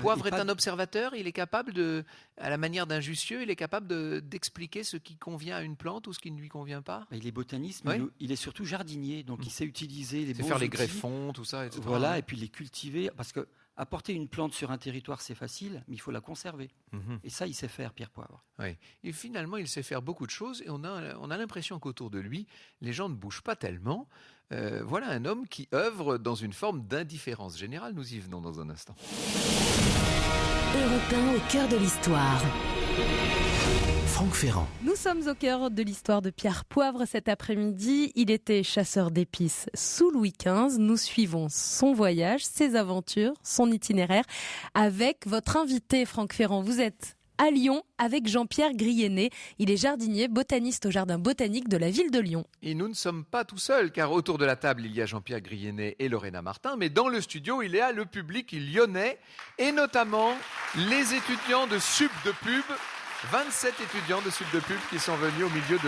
Speaker 3: Poivre est un observateur, il est capable à la manière d'un Jussieu, il est capable d'expliquer ce qui convient à une plante ou ce qui ne lui convient pas.
Speaker 4: Il est botaniste, mais il est surtout jardinier, donc il sait utiliser les bons outils.
Speaker 3: Faire les greffons, tout ça, etc.
Speaker 4: Voilà, et puis les cultiver, parce que apporter une plante sur un territoire, c'est facile, mais il faut la conserver. Et ça, il sait faire, Pierre Poivre.
Speaker 3: Oui. Et finalement, il sait faire beaucoup de choses, et on a l'impression qu'autour de lui, les gens ne bougent pas tellement. Voilà un homme qui œuvre dans une forme d'indifférence générale. Nous y venons dans un instant.
Speaker 1: Europe 1 au cœur de l'histoire. Franck Ferrand.
Speaker 2: Nous sommes au cœur de l'histoire de Pierre Poivre cet après-midi. Il était chasseur d'épices sous Louis XV. Nous suivons son voyage, ses aventures, son itinéraire avec votre invité Franck Ferrand. Vous êtes à Lyon avec Jean-Pierre Grienet. Il est jardinier, botaniste au jardin botanique de la ville de Lyon.
Speaker 3: Et nous ne sommes pas tout seuls, car autour de la table, il y a Jean-Pierre Grienet et Lorena Martin, mais dans le studio, il y a le public lyonnais, et notamment les étudiants de Sup de Pub, 27 étudiants de Sup de Pub qui sont venus au milieu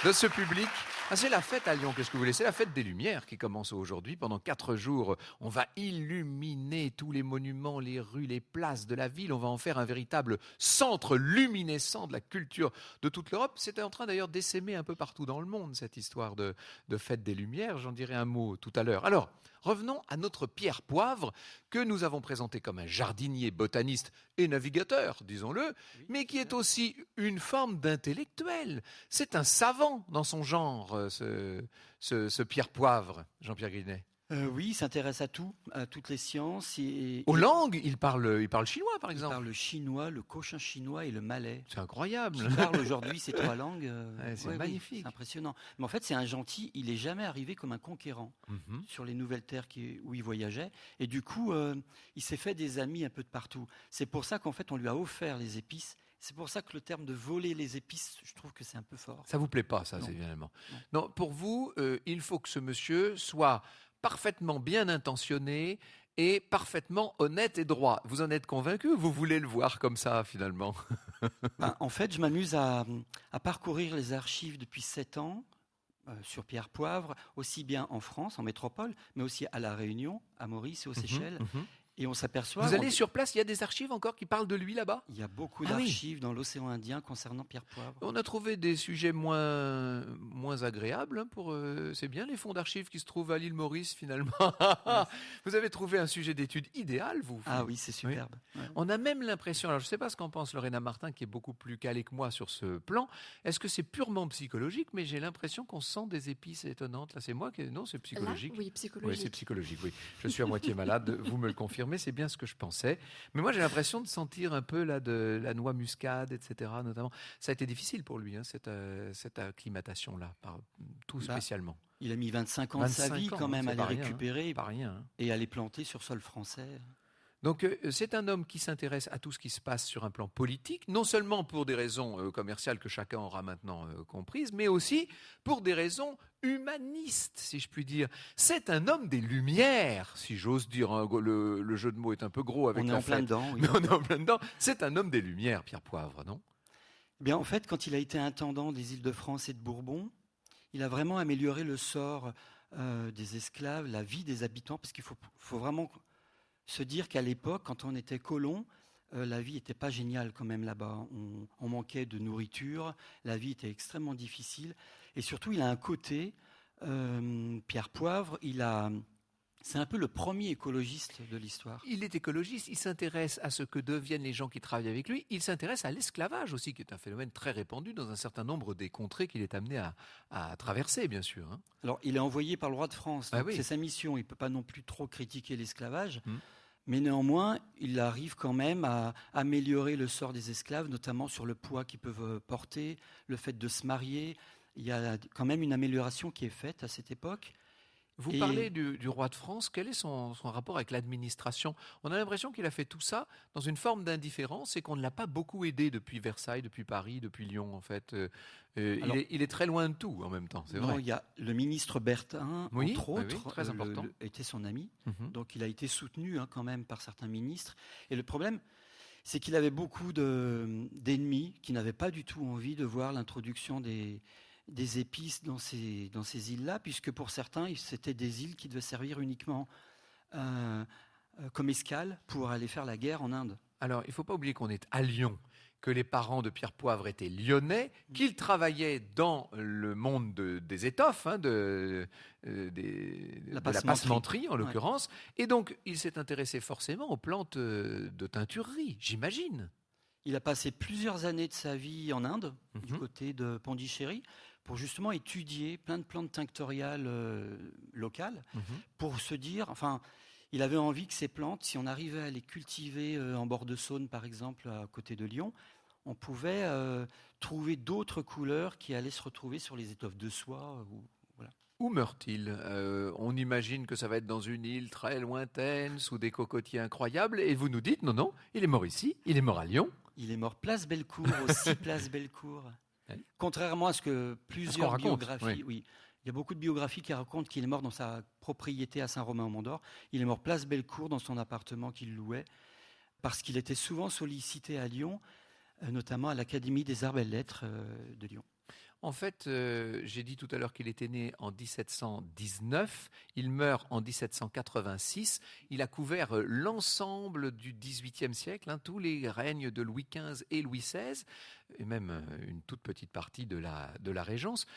Speaker 3: de ce public. C'est la fête à Lyon, qu'est-ce que vous voulez? C'est la fête des Lumières qui commence aujourd'hui. Pendant 4 jours, on va illuminer tous les monuments, les rues, les places de la ville. On va en faire un véritable centre luminescent de la culture de toute l'Europe. C'est en train d'ailleurs d'essaimer un peu partout dans le monde, cette histoire de fête des Lumières. J'en dirai un mot tout à l'heure. Alors, revenons à notre Pierre Poivre, que nous avons présenté comme un jardinier, botaniste et navigateur, disons-le, mais qui est aussi une forme d'intellectuel. C'est un savant dans son genre, ce Pierre Poivre, Jean-Pierre Grienet.
Speaker 4: Oui, il s'intéresse à tout, à toutes les sciences.
Speaker 3: Aux langues, il parle chinois, par exemple.
Speaker 4: Il parle le chinois, le cochin chinois et le malais.
Speaker 3: C'est incroyable.
Speaker 4: Il parle aujourd'hui ces 3 langues.
Speaker 3: C'est magnifique.
Speaker 4: C'est impressionnant. Mais en fait, c'est un gentil. Il n'est jamais arrivé comme un conquérant sur les nouvelles terres où il voyageait. Et du coup, il s'est fait des amis un peu de partout. C'est pour ça qu'en fait, on lui a offert les épices. C'est pour ça que le terme de voler les épices, je trouve que c'est un peu fort.
Speaker 3: Ça vous plaît pas, ça, c'est finalement. Non, pour vous, il faut que ce monsieur soit parfaitement bien intentionné et parfaitement honnête et droit. Vous en êtes convaincu ou vous voulez le voir comme ça finalement?
Speaker 4: En fait, je m'amuse à parcourir les archives depuis 7 ans sur Pierre Poivre, aussi bien en France, en métropole, mais aussi à La Réunion, à Maurice et aux Seychelles. Et on s'aperçoit...
Speaker 3: Vous allez sur place, il y a des archives encore qui parlent de lui là-bas?
Speaker 4: Il y a beaucoup
Speaker 3: Ah oui.
Speaker 4: d'archives dans l'océan Indien concernant Pierre Poivre.
Speaker 3: On a trouvé des sujets moins agréables. C'est bien les fonds d'archives qui se trouvent à l'île Maurice finalement. Vous avez trouvé un sujet d'étude idéal, vous.
Speaker 4: Ah oui, c'est superbe. Ouais.
Speaker 3: On a même l'impression, alors je ne sais pas ce qu'en pense Lorena Martin, qui est beaucoup plus calée que moi sur ce plan. Est-ce que c'est purement psychologique? Mais j'ai l'impression qu'on sent des épices étonnantes. Là, c'est moi qui... Non, c'est psychologique.
Speaker 5: Là, oui, psychologique.
Speaker 3: Oui, c'est psychologique, oui. Je suis à moitié malade, vous me le confirmez, c'est bien ce que je pensais. Mais moi, j'ai l'impression de sentir un peu là, de la noix muscade, etc. Notamment. Ça a été difficile pour lui, hein, cette acclimatation-là, tout spécialement.
Speaker 4: Il a mis 25 ans de sa vie quand même à les récupérer
Speaker 3: pas rien, hein.
Speaker 4: Et à les planter sur sol français.
Speaker 3: Donc c'est un homme qui s'intéresse à tout ce qui se passe sur un plan politique, non seulement pour des raisons commerciales que chacun aura maintenant comprises, mais aussi pour des raisons humanistes, si je puis dire. C'est un homme des Lumières, si j'ose dire. Hein. Le jeu de mots est un peu gros avec
Speaker 4: on est
Speaker 3: la
Speaker 4: en plein
Speaker 3: fête.
Speaker 4: dedans. Oui.
Speaker 3: Mais on est en plein dedans. C'est un homme des Lumières, Pierre Poivre, non?
Speaker 4: Eh bien, en fait, quand il a été intendant des Îles-de-France et de Bourbon, il a vraiment amélioré le sort des esclaves, la vie des habitants, parce qu'il faut vraiment se dire qu'à l'époque, quand on était colon, la vie n'était pas géniale quand même là-bas. On manquait de nourriture, la vie était extrêmement difficile. Et surtout, il a un côté, Pierre Poivre, c'est un peu le premier écologiste de l'histoire.
Speaker 3: Il est écologiste, il s'intéresse à ce que deviennent les gens qui travaillent avec lui. Il s'intéresse à l'esclavage aussi, qui est un phénomène très répandu dans un certain nombre des contrées qu'il est amené à traverser, bien sûr. Hein.
Speaker 4: Alors, il est envoyé par le roi de France, donc
Speaker 3: oui.
Speaker 4: C'est sa mission. Il ne peut pas non plus trop critiquer l'esclavage. Mais néanmoins, il arrive quand même à améliorer le sort des esclaves, notamment sur le poids qu'ils peuvent porter, le fait de se marier. Il y a quand même une amélioration qui est faite à cette époque.
Speaker 3: Vous parlez du roi de France. Quel est son rapport avec l'administration? On a l'impression qu'il a fait tout ça dans une forme d'indifférence et qu'on ne l'a pas beaucoup aidé depuis Versailles, depuis Paris, depuis Lyon, en fait. Alors, il est très loin de tout en même temps, c'est vrai.
Speaker 4: Il y a le ministre Bertin, entre autres,
Speaker 3: très important.
Speaker 4: était son ami. Donc il a été soutenu quand même par certains ministres. Et le problème, c'est qu'il avait beaucoup d'ennemis qui n'avaient pas du tout envie de voir l'introduction des épices dans ces îles-là, puisque pour certains, c'était des îles qui devaient servir uniquement comme escale pour aller faire la guerre en Inde.
Speaker 3: Alors, il ne faut pas oublier qu'on est à Lyon, que les parents de Pierre Poivre étaient lyonnais, qu'il travaillait dans le monde des étoffes, hein, de la passementerie en l'occurrence, et donc il s'est intéressé forcément aux plantes de teinturerie, j'imagine.
Speaker 4: Il a passé plusieurs années de sa vie en Inde, du côté de Pondichéry, pour justement étudier plein de plantes tinctoriales locales, pour se dire, il avait envie que ces plantes, si on arrivait à les cultiver en bord de Saône, par exemple, à côté de Lyon, on pouvait trouver d'autres couleurs qui allaient se retrouver sur les étoffes de soie.
Speaker 3: Où meurt-il? On imagine que ça va être dans une île très lointaine, sous des cocotiers incroyables, et vous nous dites, non, il est mort ici, il est mort à Lyon.
Speaker 4: Il est mort place Bellecour, aussi place Bellecour. Contrairement à ce que plusieurs biographies... Oui. Il y a beaucoup de biographies qui racontent qu'il est mort dans sa propriété à Saint-Romain-au-Mont-d'Or. Il est mort place Bellecour dans son appartement qu'il louait, parce qu'il était souvent sollicité à Lyon, notamment à l'Académie des Arts et Lettres de Lyon.
Speaker 3: En fait, j'ai dit tout à l'heure qu'il était né en 1719, il meurt en 1786, il a couvert l'ensemble du XVIIIe siècle, hein, tous les règnes de Louis XV et Louis XVI, et même une toute petite partie de la Régence.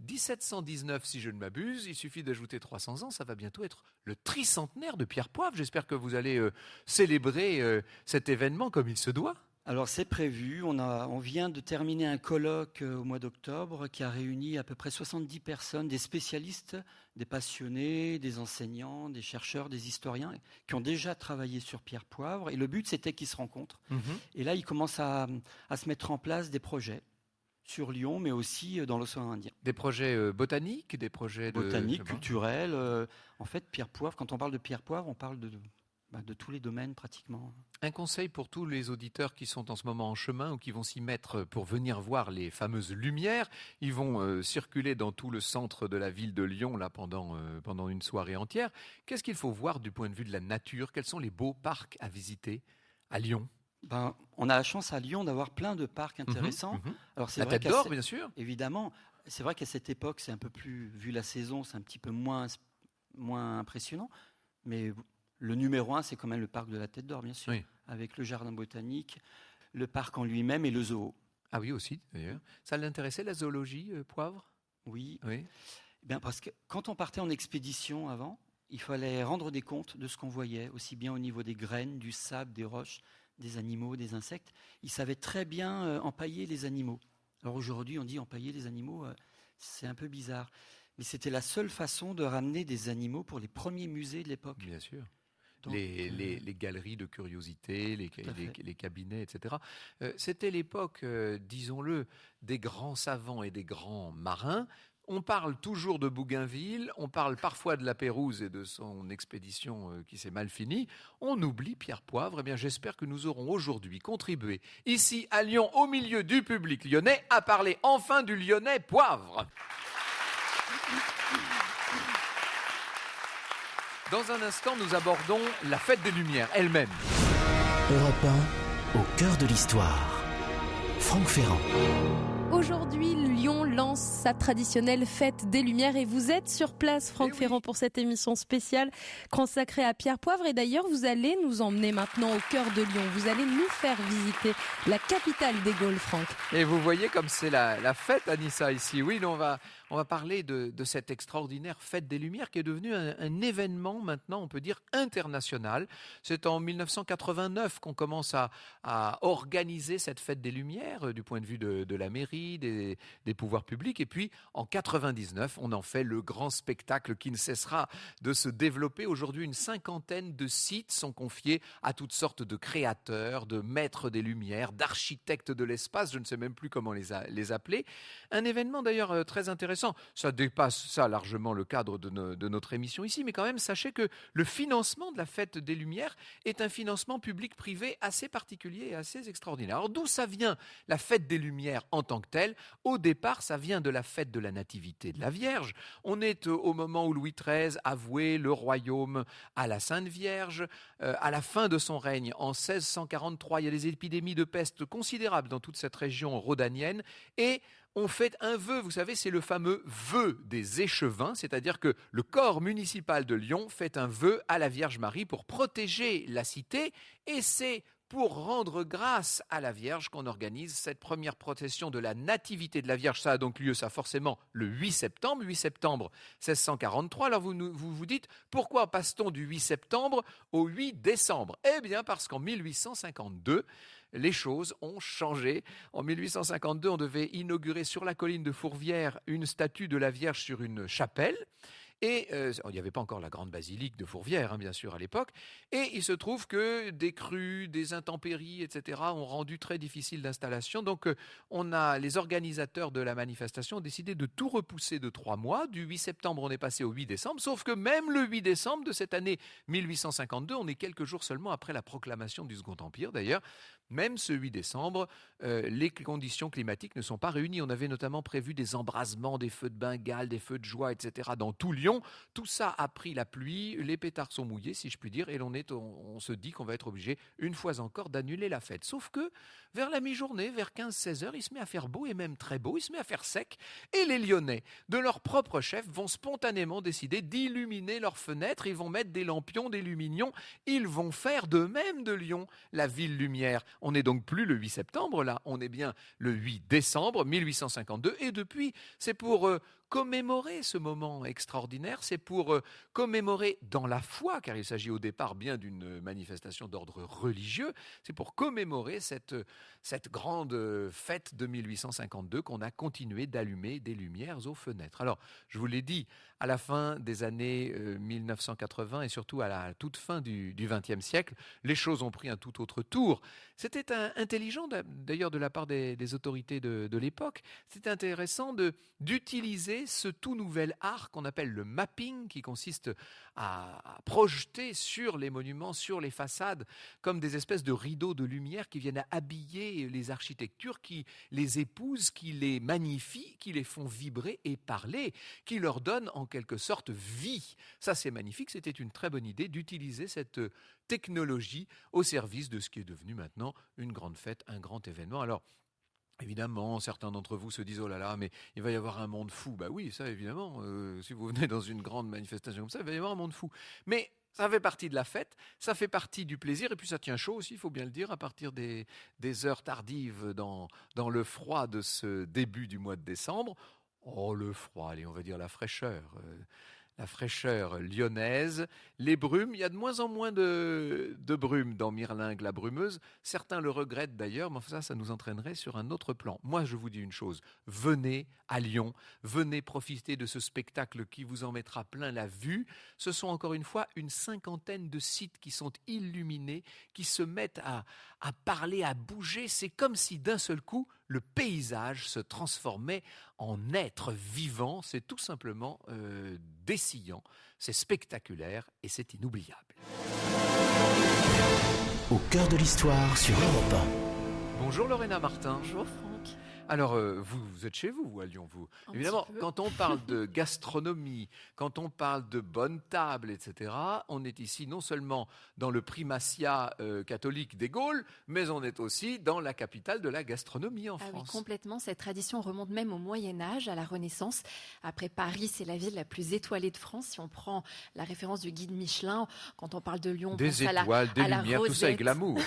Speaker 3: 1719, si je ne m'abuse, il suffit d'ajouter 300 ans, ça va bientôt être le tricentenaire de Pierre Poivre. J'espère que vous allez célébrer cet événement comme il se doit.
Speaker 4: Alors c'est prévu, on vient de terminer un colloque au mois d'octobre qui a réuni à peu près 70 personnes, des spécialistes, des passionnés, des enseignants, des chercheurs, des historiens qui ont déjà travaillé sur Pierre Poivre. Et le but, c'était qu'ils se rencontrent. Et là, ils commencent à se mettre en place des projets sur Lyon, mais aussi dans l'océan Indien.
Speaker 3: Des projets botaniques, des projets
Speaker 4: botaniques, culturels. En fait, Pierre Poivre, quand on parle de Pierre Poivre, on parle de tous les domaines pratiquement.
Speaker 3: Un conseil pour tous les auditeurs qui sont en ce moment en chemin ou qui vont s'y mettre pour venir voir les fameuses lumières. Ils vont circuler dans tout le centre de la ville de Lyon là, pendant une soirée entière. Qu'est-ce qu'il faut voir du point de vue de la nature? Quels sont les beaux parcs à visiter à Lyon?
Speaker 4: On a la chance à Lyon d'avoir plein de parcs intéressants. Alors, c'est
Speaker 3: La
Speaker 4: vrai
Speaker 3: Tête d'Or, bien sûr.
Speaker 4: Évidemment, c'est vrai qu'à cette époque, c'est un peu plus, vu la saison, c'est un petit peu moins impressionnant. Mais le numéro 1, c'est quand même le parc de la Tête d'Or, bien sûr,
Speaker 3: Oui.
Speaker 4: avec le jardin botanique, le parc en lui-même et le zoo.
Speaker 3: Ah oui, aussi, d'ailleurs. Ça l'intéressait, la zoologie, Poivre?
Speaker 4: Oui.
Speaker 3: Oui.
Speaker 4: Parce que quand on partait en expédition avant, il fallait rendre des comptes de ce qu'on voyait, aussi bien au niveau des graines, du sable, des roches, des animaux, des insectes. Ils savaient très bien empailler les animaux. Alors aujourd'hui, on dit empailler les animaux, c'est un peu bizarre. Mais c'était la seule façon de ramener des animaux pour les premiers musées de l'époque.
Speaker 3: Bien sûr.
Speaker 4: Donc,
Speaker 3: les galeries de curiosités, les cabinets, etc. C'était l'époque, disons-le, des grands savants et des grands marins. On parle toujours de Bougainville, on parle parfois de la Pérouse et de son expédition qui s'est mal finie. On oublie Pierre Poivre. Eh bien, j'espère que nous aurons aujourd'hui contribué, ici à Lyon, au milieu du public lyonnais, à parler enfin du Lyonnais Poivre. Dans un instant, nous abordons la fête des Lumières elle-même.
Speaker 1: Europe 1, au cœur de l'histoire. Franck Ferrand.
Speaker 2: Aujourd'hui, Lyon lance sa traditionnelle fête des Lumières et vous êtes sur place, Franck Ferrand, pour cette émission spéciale consacrée à Pierre Poivre. Et d'ailleurs, vous allez nous emmener maintenant au cœur de Lyon. Vous allez nous faire visiter la capitale des Gaules, Franck.
Speaker 3: Et vous voyez comme c'est la fête, Anissa, ici. Oui, on va parler de cette extraordinaire fête des Lumières qui est devenue un événement maintenant, on peut dire, international. C'est en 1989 qu'on commence à organiser cette fête des Lumières du point de vue de la mairie, des pouvoirs publics. Et puis, en 99, on en fait le grand spectacle qui ne cessera de se développer. Aujourd'hui, une cinquantaine de sites sont confiés à toutes sortes de créateurs, de maîtres des Lumières, d'architectes de l'espace. Je ne sais même plus comment les appeler. Un événement d'ailleurs très intéressant. Ça dépasse ça largement le cadre de notre émission ici, mais quand même, sachez que le financement de la fête des Lumières est un financement public-privé assez particulier et assez extraordinaire. Alors d'où ça vient, la fête des Lumières en tant que telle? Au départ, ça vient de la fête de la Nativité de la Vierge. On est au moment où Louis XIII a voué le royaume à la Sainte Vierge. À la fin de son règne, en 1643, il y a des épidémies de peste considérables dans toute cette région rhodanienne et on fait un vœu, vous savez, c'est le fameux vœu des échevins, c'est-à-dire que le corps municipal de Lyon fait un vœu à la Vierge Marie pour protéger la cité, et c'est pour rendre grâce à la Vierge qu'on organise cette première procession de la Nativité de la Vierge. Ça a donc lieu, ça forcément, le 8 septembre 1643. Alors vous dites, pourquoi passe-t-on du 8 septembre au 8 décembre? Eh bien parce qu'en 1852, les choses ont changé. En 1852, on devait inaugurer sur la colline de Fourvière une statue de la Vierge sur une chapelle. Et il n'y avait pas encore la grande basilique de Fourvière, bien sûr, à l'époque. Et il se trouve que des crues, des intempéries, etc. ont rendu très difficile l'installation. Donc, les organisateurs de la manifestation ont décidé de tout repousser de 3 mois. Du 8 septembre, on est passé au 8 décembre. Sauf que même le 8 décembre de cette année 1852, on est quelques jours seulement après la proclamation du Second Empire, d'ailleurs. Même ce 8 décembre, les conditions climatiques ne sont pas réunies. On avait notamment prévu des embrasements, des feux de Bengale, des feux de joie, etc. dans tout Lyon. Tout ça a pris la pluie, les pétards sont mouillés, si je puis dire, et on se dit qu'on va être obligé, une fois encore, d'annuler la fête. Sauf que, vers la mi-journée, vers 15-16 heures, il se met à faire beau, et même très beau, il se met à faire sec, et les Lyonnais, de leur propre chef, vont spontanément décider d'illuminer leurs fenêtres, ils vont mettre des lampions, des lumignons, ils vont faire de même de Lyon la ville lumière. On n'est donc plus le 8 septembre, là, on est bien le 8 décembre 1852, et depuis, c'est pour commémorer ce moment extraordinaire, c'est pour commémorer dans la foi, car il s'agit au départ bien d'une manifestation d'ordre religieux, c'est pour commémorer cette grande fête de 1852 qu'on a continué d'allumer des lumières aux fenêtres. Alors, je vous l'ai dit, à la fin des années 1980 et surtout à la toute fin du XXe siècle, les choses ont pris un tout autre tour. C'était intelligent d'ailleurs de la part des autorités de l'époque, c'était intéressant d'utiliser utiliser ce tout nouvel art qu'on appelle le mapping, qui consiste à projeter sur les monuments, sur les façades, comme des espèces de rideaux de lumière qui viennent habiller les architectures, qui les épousent, qui les magnifient, qui les font vibrer et parler, qui leur donnent en quelque sorte vie. Ça, c'est magnifique. C'était une très bonne idée d'utiliser cette technologie au service de ce qui est devenu maintenant une grande fête, un grand événement. Alors, évidemment, certains d'entre vous se disent « Oh là là, mais il va y avoir un monde fou ». Bah oui, ça évidemment, si vous venez dans une grande manifestation comme ça, il va y avoir un monde fou. Mais ça fait partie de la fête, ça fait partie du plaisir, et puis ça tient chaud aussi, il faut bien le dire, à partir des heures tardives dans le froid de ce début du mois de décembre. Oh, le froid, allez, on va dire la fraîcheur lyonnaise, les brumes, il y a de moins en moins de brumes dans Mirlingue la brumeuse. Certains le regrettent d'ailleurs, mais ça nous entraînerait sur un autre plan. Moi, je vous dis une chose, venez à Lyon, venez profiter de ce spectacle qui vous en mettra plein la vue. Ce sont encore une fois une 50aine de sites qui sont illuminés, qui se mettent à parler, à bouger. C'est comme si d'un seul coup, le paysage se transformait en être vivant. C'est tout simplement décillant, c'est spectaculaire et c'est inoubliable.
Speaker 1: Au cœur de l'histoire sur Europe 1.
Speaker 3: Bonjour Lorena Martin.
Speaker 5: Bonjour Franck.
Speaker 3: Alors, vous êtes chez vous à Lyon, vous. Évidemment, quand on parle de gastronomie, quand on parle de bonnes tables, etc., on est ici non seulement dans le primatia catholique des Gaules, mais on est aussi dans la capitale de la gastronomie en France.
Speaker 5: Oui, complètement. Cette tradition remonte même au Moyen-Âge, à la Renaissance. Après Paris, c'est la ville la plus étoilée de France. Si on prend la référence du guide Michelin, quand on parle de Lyon, on pense à la
Speaker 3: lumières,
Speaker 5: rosette.
Speaker 3: Tout ça est glamour.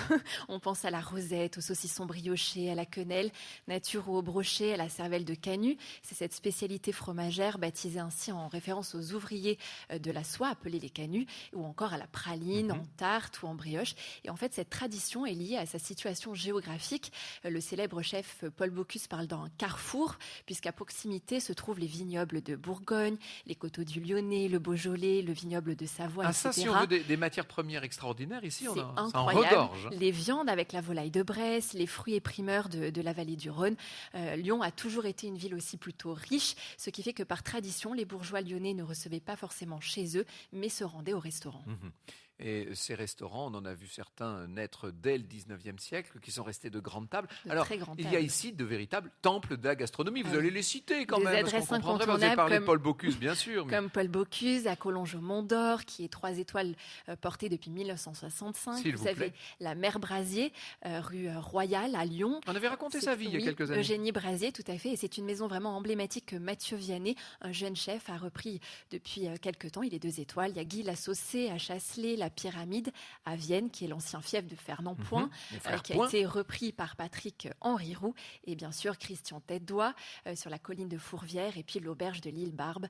Speaker 5: On pense à la rosette, au saucisson brioché, à la quenelle, nature au brochet, à la cervelle de Canut. C'est cette spécialité fromagère baptisée ainsi en référence aux ouvriers de la soie, appelés les canuts, ou encore à la praline, en tarte ou en brioche. Et en fait, cette tradition est liée à sa situation géographique. Le célèbre chef Paul Bocuse parle d'un carrefour, puisqu'à proximité se trouvent les vignobles de Bourgogne, les coteaux du Lyonnais, le Beaujolais, le vignoble de Savoie, etc.
Speaker 3: Ça, si on veut des matières premières extraordinaires, ici,
Speaker 5: c'est
Speaker 3: ça en
Speaker 5: incroyable.
Speaker 3: regorge.
Speaker 5: Les viandes avec la volaille de Bresse, les fruits et primeurs de la vallée du Rhône. Lyon a toujours été une ville aussi plutôt riche, ce qui fait que par tradition, les bourgeois lyonnais ne recevaient pas forcément chez eux, mais se rendaient au restaurant.
Speaker 3: Et ces restaurants, on en a vu certains naître dès le 19e siècle, qui sont restés de grandes tables. Alors, il y a ici de véritables temples de la gastronomie. Vous allez les citer quand
Speaker 5: des
Speaker 3: même.
Speaker 5: Adresses
Speaker 3: parce qu'on comprendrait. Vous avez parlé de Paul Bocuse, bien sûr.
Speaker 5: Comme Paul Bocuse, à Collonges-au-Mont-d'Or, qui est 3 étoiles portées depuis 1965. Vous avez la Mère Brasier, rue Royale, à Lyon.
Speaker 3: On avait raconté sa vie il y a quelques années.
Speaker 5: Eugénie Brasier, tout à fait. Et c'est une maison vraiment emblématique que Mathieu Vianney, un jeune chef, a repris depuis quelques temps. Il est 2 étoiles. Il y a Guy Lassaucé à Chasselet, la Pyramide à Vienne, qui est l'ancien fief de Fernand Point, qui a été repris par Patrick Henri Roux, et bien sûr Christian Tête-d'Oie sur la colline de Fourvière, et puis l'auberge de l'île Barbe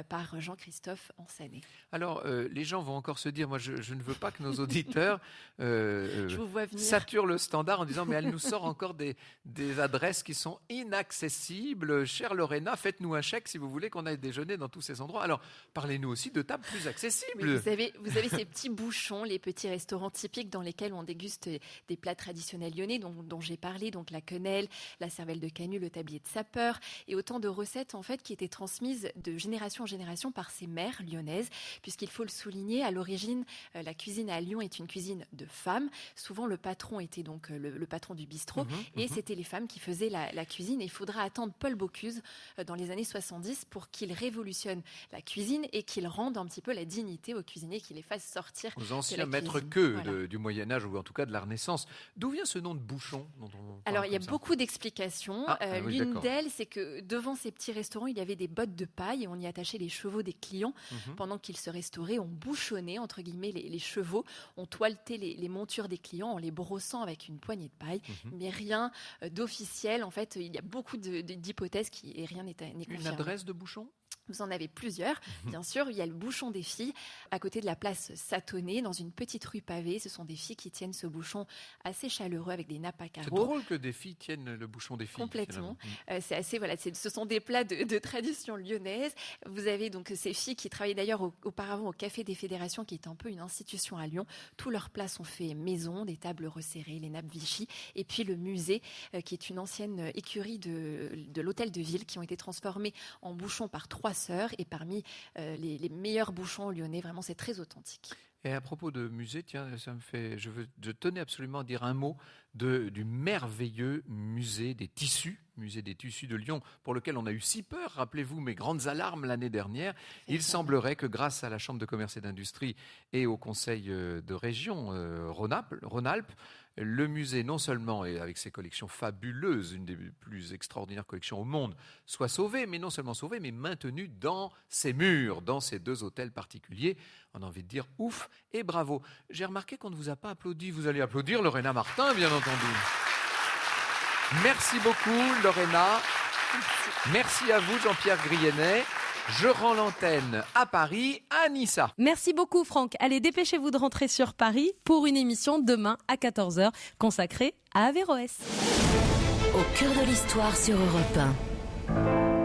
Speaker 5: par Jean-Christophe Ansané.
Speaker 3: Alors, les gens vont encore se dire, moi je ne veux pas que nos auditeurs
Speaker 5: je vous vois venir.
Speaker 3: saturent le standard en disant, mais elle nous sort encore des adresses qui sont inaccessibles. Chère Lorena, faites-nous un chèque si vous voulez qu'on aille déjeuner dans tous ces endroits. Alors, parlez-nous aussi de tables plus accessibles.
Speaker 5: Oui, vous avez ces petits bouchons, les petits restaurants typiques dans lesquels on déguste des plats traditionnels lyonnais dont j'ai parlé, donc la quenelle, la cervelle de Canut, le tablier de sapeur, et autant de recettes en fait qui étaient transmises de génération en génération par ces mères lyonnaises, puisqu'il faut le souligner, à l'origine, la cuisine à Lyon est une cuisine de femmes. Souvent, le patron était donc le patron du bistrot, et c'était les femmes qui faisaient la cuisine. Et il faudra attendre Paul Bocuse dans les années 70 pour qu'il révolutionne la cuisine et qu'il rende un petit peu la dignité aux cuisiniers, qu'il les fasse sortir
Speaker 3: aux anciens maîtres queux du Moyen-Âge, ou en tout cas de la Renaissance. D'où vient ce nom de bouchon dont on
Speaker 5: Alors, il y a beaucoup d'explications. L'une d'elles, c'est que devant ces petits restaurants, il y avait des bottes de paille et on y attachait les chevaux des clients. Pendant qu'ils se restauraient, on bouchonnait, entre guillemets, les chevaux. On toiletait les montures des clients en les brossant avec une poignée de paille. Mais rien d'officiel. En fait, il y a beaucoup d'hypothèses et rien n'est confirmé.
Speaker 3: Une adresse de bouchon ?
Speaker 5: Vous en avez plusieurs, bien sûr. Il y a le Bouchon des Filles, à côté de la place Satoné. lyonnais, dans une petite rue pavée. Ce sont des filles qui tiennent ce bouchon assez chaleureux avec des nappes à
Speaker 3: C'est
Speaker 5: carreaux.
Speaker 3: drôle que des filles tiennent le bouchon des filles.
Speaker 5: Complètement.
Speaker 3: finalement.
Speaker 5: C'est assez, voilà, ce sont des plats de tradition lyonnaise. Vous avez donc ces filles qui travaillaient d'ailleurs auparavant au Café des Fédérations, qui est un peu une institution à Lyon. Tous leurs plats sont faits maison, des tables resserrées, les nappes Vichy, et puis le musée, qui est une ancienne écurie de l'hôtel de ville, qui ont été transformés en bouchons par 3 sœurs, et parmi les meilleurs bouchons lyonnais. Vraiment, c'est très authentique.
Speaker 3: Et à propos de musée, tiens, je tenais absolument à dire un mot du merveilleux musée des tissus de Lyon, pour lequel on a eu si peur. Rappelez-vous mes grandes alarmes l'année dernière. Il semblerait que grâce à la Chambre de commerce et d'industrie et au Conseil de région Rhône-Alpes, le musée, non seulement, et avec ses collections fabuleuses, une des plus extraordinaires collections au monde, soit sauvé, mais non seulement sauvé, mais maintenu dans ses murs, dans ces 2 hôtels particuliers. On a envie de dire ouf et bravo. J'ai remarqué qu'on ne vous a pas applaudi. Vous allez applaudir Lorena Martin, bien entendu. Merci beaucoup, Lorena. Merci à vous, Jean-Pierre Grienet. Je rends l'antenne à Paris, à Nissa.
Speaker 2: Merci beaucoup Franck. Allez, dépêchez-vous de rentrer sur Paris pour une émission demain à 14h consacrée à Averroès.
Speaker 1: Au cœur de l'histoire sur Europe 1.